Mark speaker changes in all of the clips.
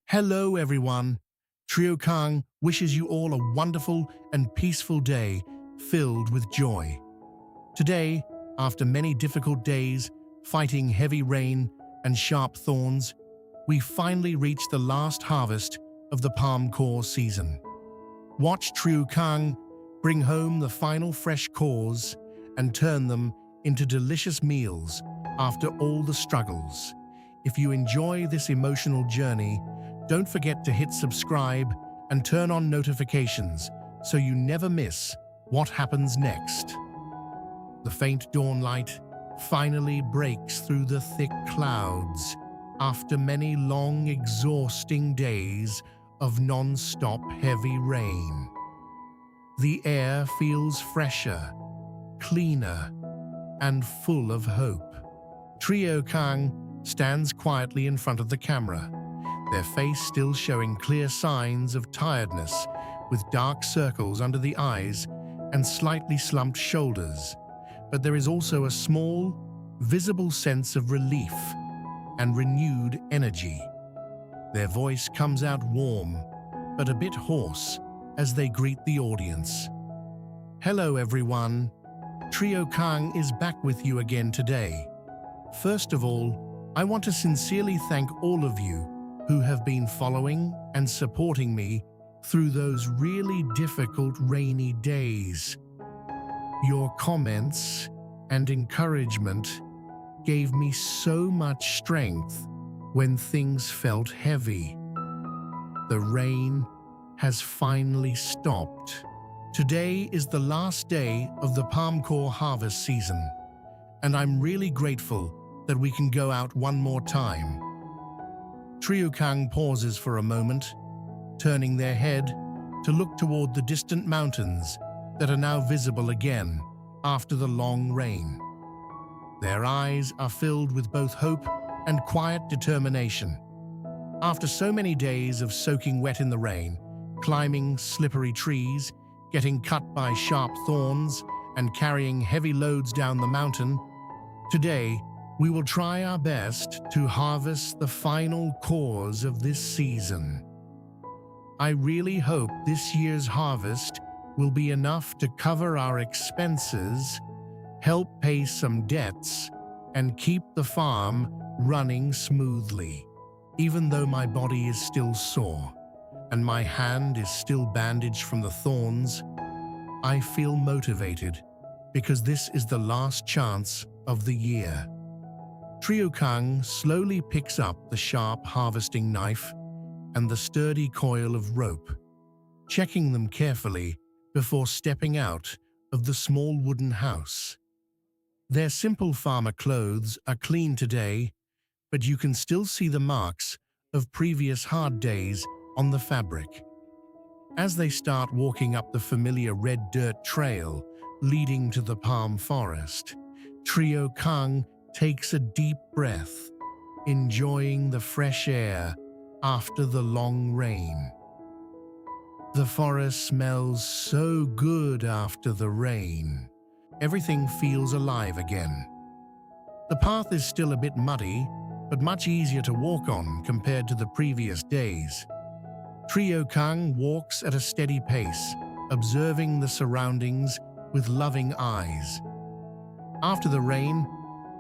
Speaker 1: Hello, everyone. Trio Khang wishes you all a wonderful and peaceful day filled with joy. Today, after many difficult days, fighting heavy rain and sharp thorns, we finally reach the last harvest of the palm core season. Watch Trio Khang bring home the final fresh cores and turn them into delicious meals after all the struggles. If you enjoy this emotional journey, don't forget to hit subscribe and turn on notifications so you never miss what happens next. The faint dawn light finally breaks through the thick clouds after many long, exhausting days of non-stop heavy rain. The air feels fresher, cleaner, and full of hope. Trio Khang stands quietly in front of the camera, their face still showing clear signs of tiredness, with dark circles under the eyes and slightly slumped shoulders. But there is also a small, visible sense of relief and renewed energy. Their voice comes out warm, but a bit hoarse as they greet the audience. Hello everyone, Trio Khang is back with you again today. First of all, I want to sincerely thank all of you who have been following and supporting me through those really difficult rainy days. Your comments and encouragement gave me so much strength when things felt heavy. The rain has finally stopped. Today is the last day of the palm core harvest season, and I'm really grateful that we can go out one more time. Trio Khang pauses for a moment, turning their head to look toward the distant mountains that are now visible again after the long rain. Their eyes are filled with both hope and quiet determination. After so many days of soaking wet in the rain, climbing slippery trees, getting cut by sharp thorns, and carrying heavy loads down the mountain, today we will try our best to harvest the final cores of this season. I really hope this year's harvest will be enough to cover our expenses, help pay some debts, and keep the farm running smoothly. Even though my body is still sore and my hand is still bandaged from the thorns, I feel motivated because this is the last chance of the year. Trio Khang slowly picks up the sharp harvesting knife and the sturdy coil of rope, checking them carefully before stepping out of the small wooden house. Their simple farmer clothes are clean today, but you can still see the marks of previous hard days on the fabric. As they start walking up the familiar red dirt trail leading to the palm forest, Trio Khang takes a deep breath, enjoying the fresh air after the long rain. The forest smells so good after the rain. Everything feels alive again. The path is still a bit muddy, but much easier to walk on compared to the previous days. Trio Khang walks at a steady pace, observing the surroundings with loving eyes. After the rain,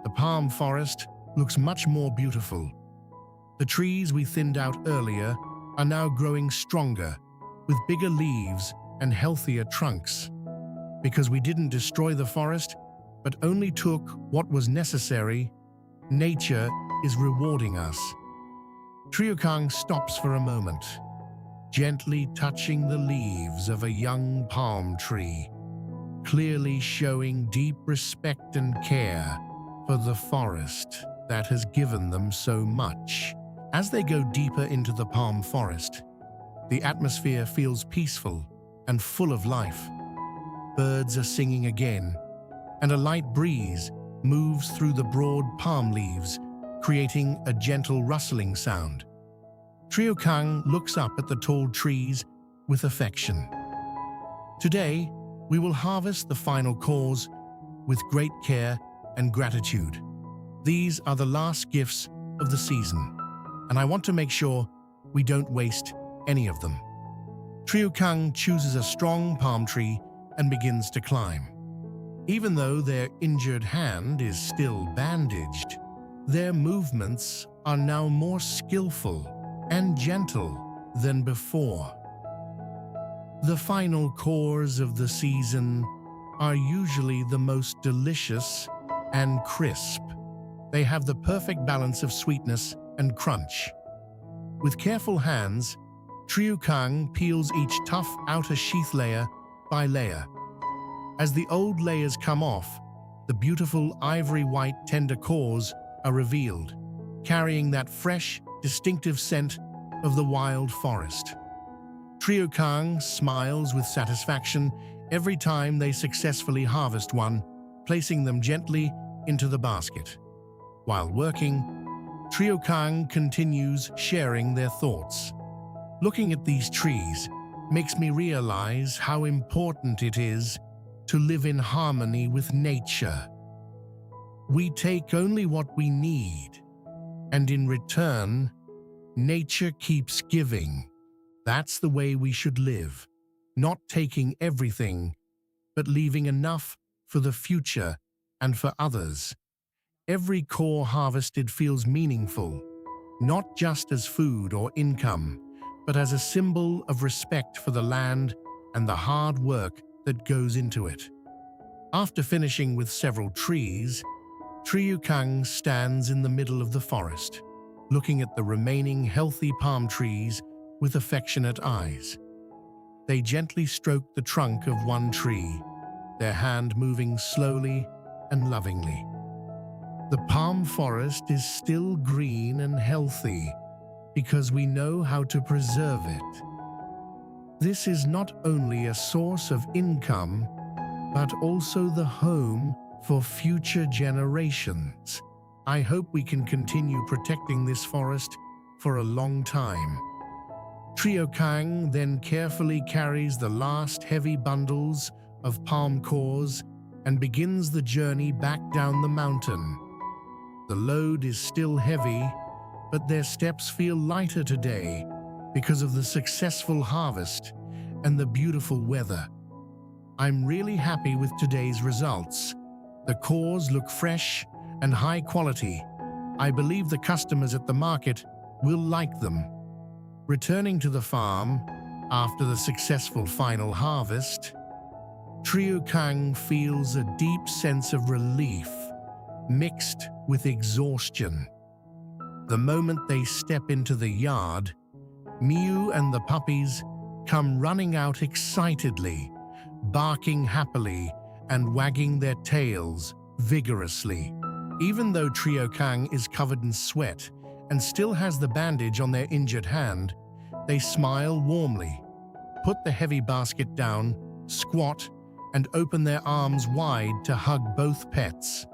Speaker 1: the palm forest looks much more beautiful. The trees we thinned out earlier are now growing stronger, with bigger leaves and healthier trunks. Because we didn't destroy the forest, but only took what was necessary, nature is rewarding us. Trio Khang stops for a moment, gently touching the leaves of a young palm tree, clearly showing deep respect and care for the forest that has given them so much. As they go deeper into the palm forest, the atmosphere feels peaceful and full of life. Birds are singing again, and a light breeze moves through the broad palm leaves, creating a gentle rustling sound. Trio Khang looks up at the tall trees with affection. Today, we will harvest the final cores with great care and gratitude. These are the last gifts of the season, and I want to make sure we don't waste any of them. Trio Khang chooses a strong palm tree and begins to climb. Even though their injured hand is still bandaged, their movements are now more skillful and gentle than before. The final cores of the season are usually the most delicious and crisp. They have the perfect balance of sweetness and crunch. With careful hands, Trio Khang peels each tough outer sheath layer by layer. As the old layers come off, the beautiful ivory-white tender cores are revealed, carrying that fresh, distinctive scent of the wild forest. Trio Khang smiles with satisfaction every time they successfully harvest one, placing them gently into the basket. While working, Trio Khang continues sharing their thoughts. Looking at these trees makes me realize how important it is to live in harmony with nature. We take only what we need, and in return, nature keeps giving. That's the way we should live, not taking everything, but leaving enough for the future and for others. Every core harvested feels meaningful, not just as food or income, but as a symbol of respect for the land and the hard work that goes into it. After finishing with several trees, Trio Khang stands in the middle of the forest, looking at the remaining healthy palm trees with affectionate eyes. They gently stroke the trunk of one tree, their hand moving slowly and lovingly. The palm forest is still green and healthy because we know how to preserve it. This is not only a source of income, but also the home for future generations. I hope we can continue protecting this forest for a long time. Trio Khang then carefully carries the last heavy bundles of palm cores and begins the journey back down the mountain. The load is still heavy, but their steps feel lighter today because of the successful harvest and the beautiful weather. I'm really happy with today's results. The cores look fresh and high quality. I believe the customers at the market will like them. Returning to the farm after the successful final harvest, Trio Khang feels a deep sense of relief mixed with exhaustion. The moment they step into the yard, Miu and the puppies come running out excitedly, barking happily and wagging their tails vigorously. Even though Trio Khang is covered in sweat and still has the bandage on their injured hand, they smile warmly, put the heavy basket down, squat, and open their arms wide to hug both pets.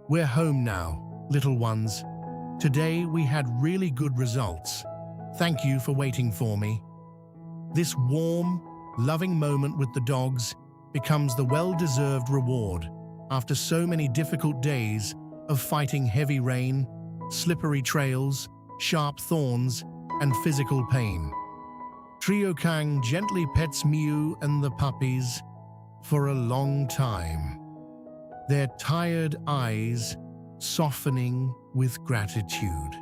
Speaker 1: We're home now, little ones. Today we had really good results. Thank you for waiting for me. This warm, loving moment with the dogs becomes the well-deserved reward after so many difficult days of fighting heavy rain, slippery trails, sharp thorns, and physical pain. Trio Khang gently pets Miu and the puppies for a long time, their tired eyes softening with gratitude.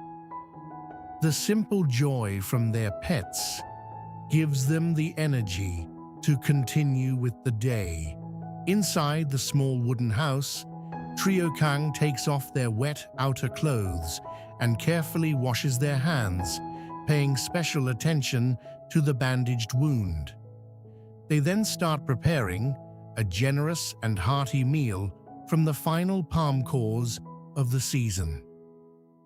Speaker 1: The simple joy from their pets gives them the energy to continue with the day. Inside the small wooden house, Trio Khang takes off their wet outer clothes and carefully washes their hands, paying special attention to the bandaged wound. They then start preparing a generous and hearty meal from the final palm cores of the season.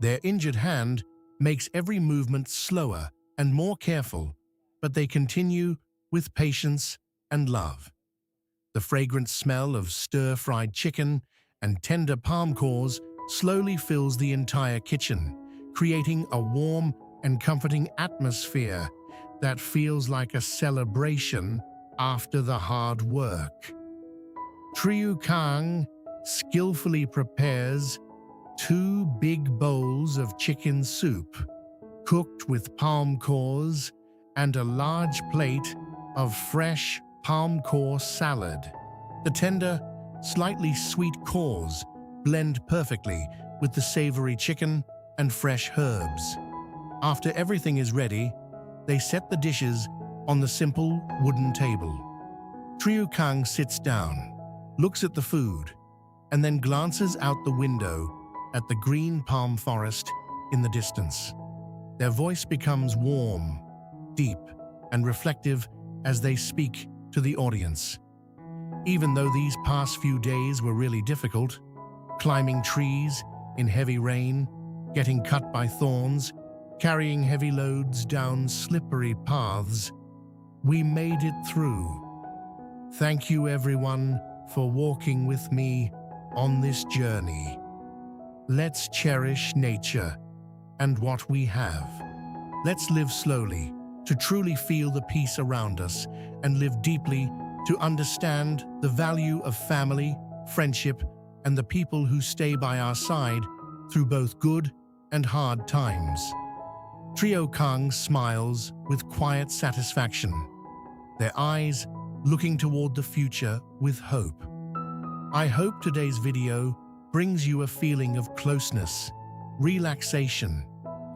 Speaker 1: Their injured hand makes every movement slower and more careful, but they continue with patience and love. The fragrant smell of stir-fried chicken and tender palm cores slowly fills the entire kitchen, creating a warm and comforting atmosphere that feels like a celebration after the hard work. Trio Khang skillfully prepares 2 big bowls of chicken soup, cooked with palm cores, and a large plate of fresh palm core salad. The tender, slightly sweet cores blend perfectly with the savory chicken and fresh herbs. After everything is ready, they set the dishes on the simple wooden table. Khang sits down, looks at the food, and then glances out the window at the green palm forest in the distance. Their voice becomes warm, deep, and reflective as they speak to the audience. Even though these past few days were really difficult, climbing trees in heavy rain, getting cut by thorns, carrying heavy loads down slippery paths, we made it through. Thank you everyone for walking with me on this journey. Let's cherish nature and what we have. Let's live slowly to truly feel the peace around us and live deeply to understand the value of family, friendship, and the people who stay by our side through both good and hard times. Khang smiles with quiet satisfaction, their eyes looking toward the future with hope. I hope today's video brings you a feeling of closeness, relaxation,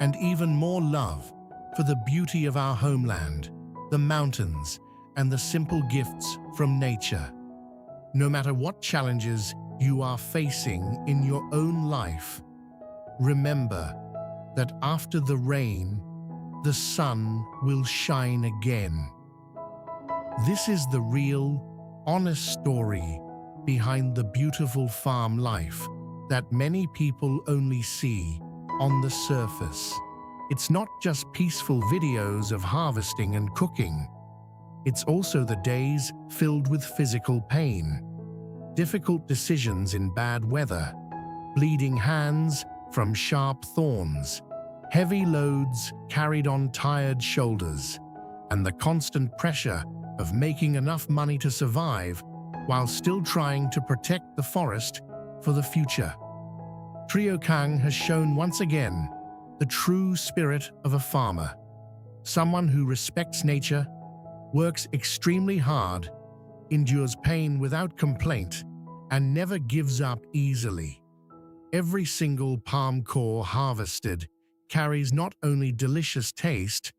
Speaker 1: and even more love for the beauty of our homeland, the mountains, and the simple gifts from nature. No matter what challenges you are facing in your own life, remember that after the rain, the sun will shine again. This is the real, honest story behind the beautiful farm life that many people only see on the surface. It's not just peaceful videos of harvesting and cooking. It's also the days filled with physical pain, difficult decisions in bad weather, bleeding hands from sharp thorns, heavy loads carried on tired shoulders, and the constant pressure of making enough money to survive while still trying to protect the forest for the future. Khang has shown once again the true spirit of a farmer, someone who respects nature, works extremely hard, endures pain without complaint, and never gives up easily. Every single palm core harvested carries not only delicious taste,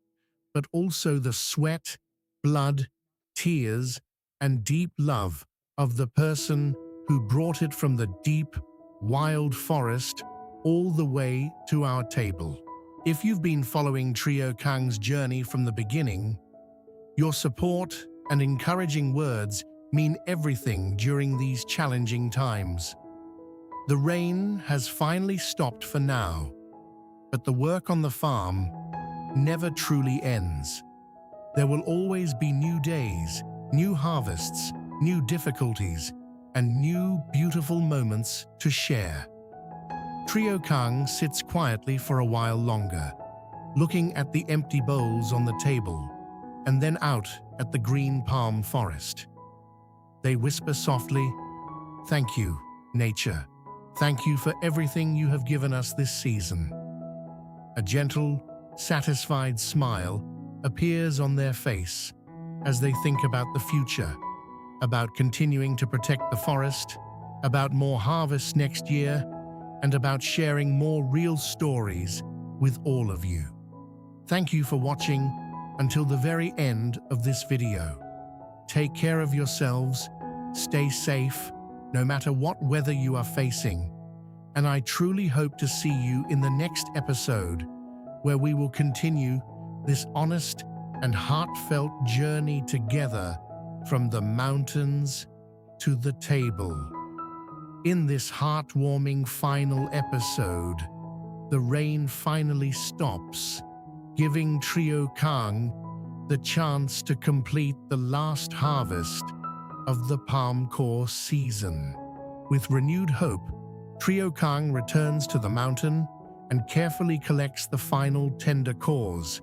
Speaker 1: but also the sweat, blood, tears, and deep love of the person who brought it from the deep, wild forest all the way to our table. If you've been following Khang's journey from the beginning, your support and encouraging words mean everything during these challenging times. The rain has finally stopped for now, but the work on the farm never truly ends. There will always be new days, new harvests, new difficulties, and new beautiful moments to share. Khang sits quietly for a while longer, looking at the empty bowls on the table, and then out at the green palm forest. They whisper softly, "Thank you, nature. Thank you for everything you have given us this season." A gentle, satisfied smile appears on their face as they think about the future, about continuing to protect the forest, about more harvests next year, and about sharing more real stories with all of you. Thank you for watching until the very end of this video. Take care of yourselves, stay safe, no matter what weather you are facing, and I truly hope to see you in the next episode where we will continue this honest and heartfelt journey together from the mountains to the table. In this heartwarming final episode, the rain finally stops, giving Khang the chance to complete the last harvest of the palm core season. With renewed hope, Khang returns to the mountain and carefully collects the final tender cores,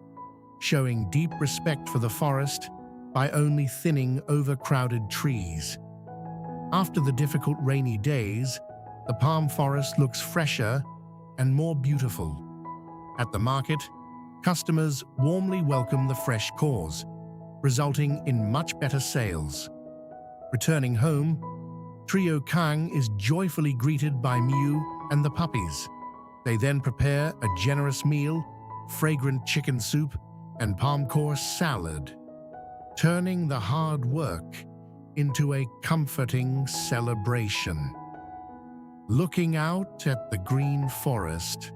Speaker 1: showing deep respect for the forest by only thinning overcrowded trees. After the difficult rainy days, the palm forest looks fresher and more beautiful. At the market, Customers warmly welcome the fresh cores, resulting in much better sales. Returning home, Trio Khang is joyfully greeted by Mew and the puppies. They then prepare a generous meal, fragrant chicken soup, and palm course salad, turning the hard work into a comforting celebration. Looking out at the green forest,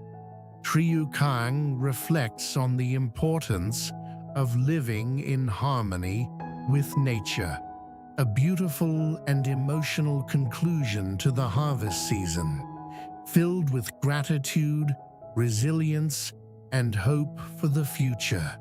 Speaker 1: Trio Khang reflects on the importance of living in harmony with nature. A beautiful and emotional conclusion to the harvest season, filled with gratitude, resilience, and hope for the future.